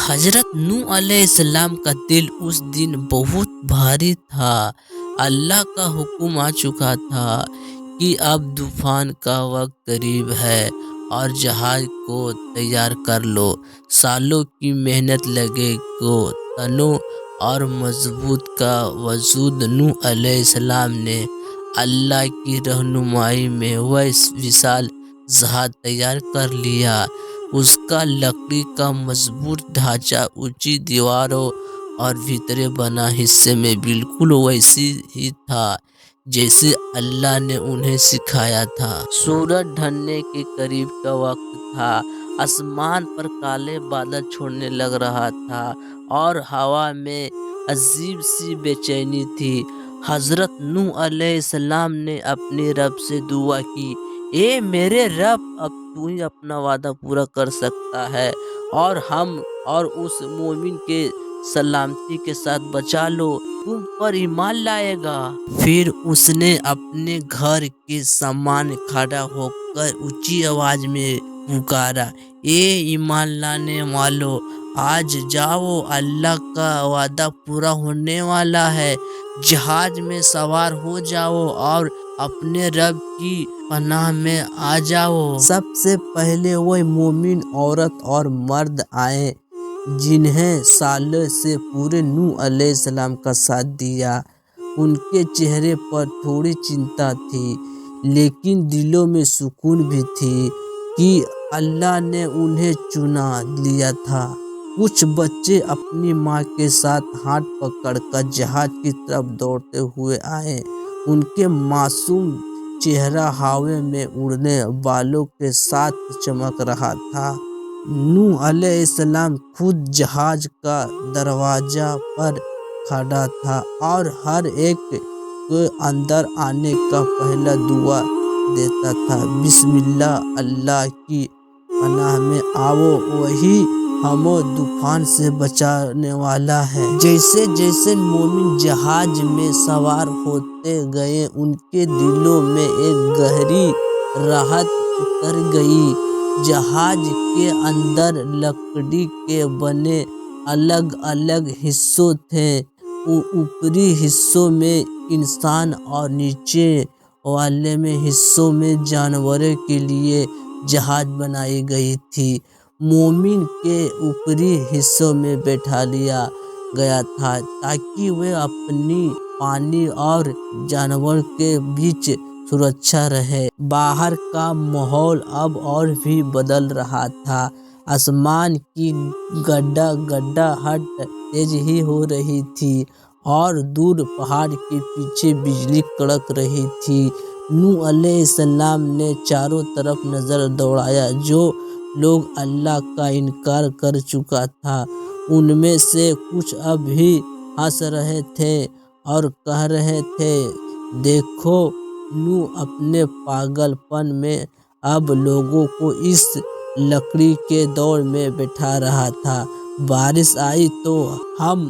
हजरत नूह अलैहिस्सलाम का दिल उस दिन बहुत भारी था। अल्लाह का हुक्म आ चुका था कि अब तूफान का वक्त करीब है और जहाज को तैयार कर लो। सालों की मेहनत लगे को तनों और मजबूत का वजूद नूह अलैहिस्सलाम ने अल्लाह की रहनुमाई में वह विशाल जहाज तैयार कर लिया। उसका लकड़ी का मजबूत ढांचा, ऊंची दीवारों और भीतरे बना हिस्से में बिल्कुल वैसी ही था जैसे अल्लाह ने उन्हें सिखाया था। सूरज ढलने के करीब का वक्त था। आसमान पर काले बादल छोड़ने लग रहा था और हवा में अजीब सी बेचैनी थी। हजरत नूह अलैहिस्सलाम ने अपने रब से दुआ की, ए मेरे रब, अब तू ही अपना वादा पूरा कर सकता है और हम और उस मोमिन के सलामती के साथ बचा लो, तुम पर ईमान लाएगा। फिर उसने अपने घर के सामने खड़ा होकर ऊंची आवाज में पुकारा, ए ईमान लाने वालों, आज जाओ, अल्लाह का वादा पूरा होने वाला है। जहाज में सवार हो जाओ और अपने रब की पनाह में आ जाओ। सबसे पहले वह मोमिन औरत और मर्द आए जिन्हें सालों से पूरे नूह अलैहिस्सलाम का साथ दिया। उनके चेहरे पर थोड़ी चिंता थी, लेकिन दिलों में सुकून भी थी कि अल्लाह ने उन्हें चुना लिया था। कुछ बच्चे अपनी माँ के साथ हाथ पकड़कर जहाज की तरफ दौड़ते हुए आए। उनके मासूम चेहरा हवा में उड़ने वालों के साथ चमक रहा था। नूह अलैहिस्सलाम खुद जहाज का दरवाजा पर खड़ा था और हर एक को अंदर आने का पहला दुआ देता था, बिस्मिल्लाह, अल्लाह की पनाह में आओ, वही हमें तूफान से बचाने वाला है। जैसे जैसे मोमिन जहाज में सवार होते गए, उनके दिलों में एक गहरी राहत उतर गई। जहाज के अंदर लकड़ी के बने अलग अलग हिस्सों थे। ऊपरी हिस्सों में इंसान और नीचे वाले में हिस्सों में जानवरों के लिए जहाज बनाई गई थी। मोमिन के ऊपरी हिस्सों में बैठा लिया गया था ताकि वे अपनी पानी और जानवर के बीच सुरक्षा रहे। बाहर का माहौल अब और भी बदल रहा था। आसमान की गड्डाहट तेज ही हो रही थी और दूर पहाड़ के पीछे बिजली कड़क रही थी। नूह अलैहिस्सलाम ने चारों तरफ नजर दौड़ाया। जो लोग अल्लाह का इनकार कर चुका था, उनमें से कुछ अब भी हंस रहे थे और कह रहे थे, देखो, नूह अपने पागलपन में अब लोगों को इस लकड़ी के दौड़ में बैठा रहा था। बारिश आई तो हम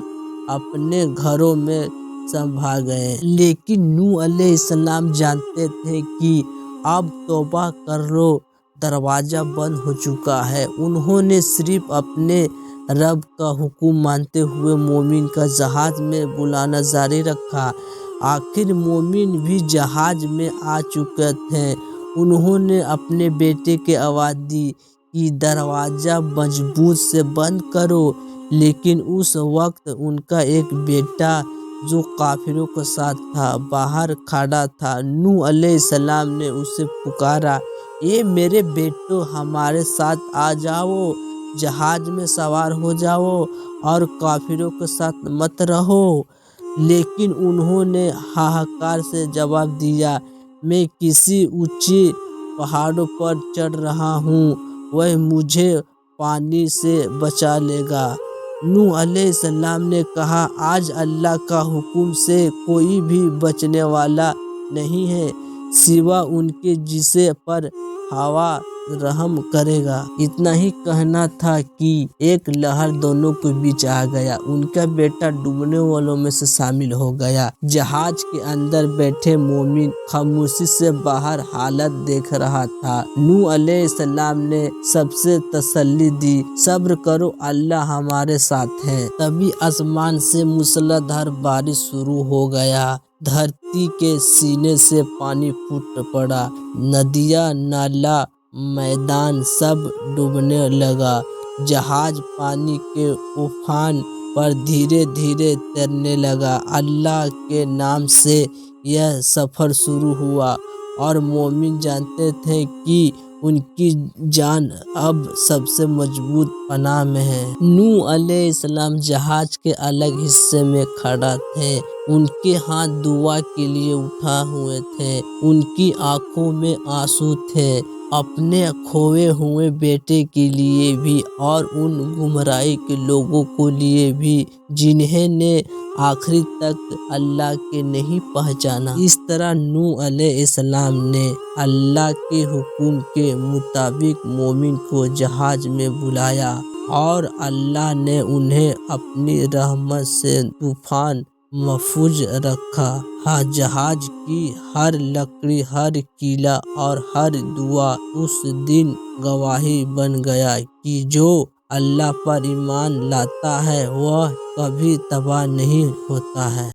अपने घरों में सब भाग गए। लेकिन नूह अलैहिस्सलाम जानते थे कि अब तौबा कर लो, दरवाजा बंद हो चुका है। उन्होंने सिर्फ अपने रब का हुक्म मानते हुए मोमिन का जहाज में बुलाना जारी रखा। आखिर मोमिन भी जहाज में आ चुके थे। उन्होंने अपने बेटे के आवाज दी कि दरवाजा मजबूत से बंद करो। लेकिन उस वक्त उनका एक बेटा जो काफिरों के साथ था बाहर खड़ा था। नूह अलैहिस्सलाम ने उसे पुकारा, ए मेरे बेटो, हमारे साथ आ जाओ, जहाज में सवार हो जाओ और काफिरों के साथ मत रहो। लेकिन उन्होंने हाहाकार से जवाब दिया, मैं किसी ऊंची पहाड़ों पर चढ़ रहा हूँ, वह मुझे पानी से बचा लेगा। नूह अलैहिस्सलाम ने कहा, आज अल्लाह का हुक्म से कोई भी बचने वाला नहीं है सिवा उनके जिसे पर हवा रहम करेगा। इतना ही कहना था कि एक लहर दोनों के बीच आ गया। उनका बेटा डूबने वालों में से शामिल हो गया। जहाज के अंदर बैठे मोमिन खामोशी से बाहर हालत देख रहा था। नूह अलैहिस्सलाम ने सबसे तसल्ली दी, सब्र करो, अल्लाह हमारे साथ है। तभी आसमान से मूसलाधार बारिश शुरू हो गया। धरती के सीने से पानी फूट पड़ा। नदियाँ, नाला, मैदान सब डूबने लगा। जहाज पानी के उफान पर धीरे धीरे तैरने लगा। अल्लाह के नाम से यह सफर शुरू हुआ और मोमिन जानते थे कि उनकी जान अब सबसे मजबूत पनाह में है। नूह अलैहिस्सलाम जहाज के अलग हिस्से में खड़ा थे। उनके हाथ दुआ के लिए उठा हुए थे। उनकी आंखों में आंसू थे, अपने खोए हुए बेटे के लिए भी और उन गुमराही के लोगों को लिए भी जिन्हें ने आखिरी तक अल्लाह के नहीं पहचाना। इस तरह नूह अलैहिस्सलाम ने अल्लाह के हुक्म के मुताबिक मोमिन को जहाज में बुलाया और अल्लाह ने उन्हें अपनी रहमत से तूफान महफूज रखा। हाँ, जहाज की हर लकड़ी, हर कीला और हर दुआ उस दिन गवाही बन गया कि जो अल्लाह पर ईमान लाता है वह कभी तबाह नहीं होता है।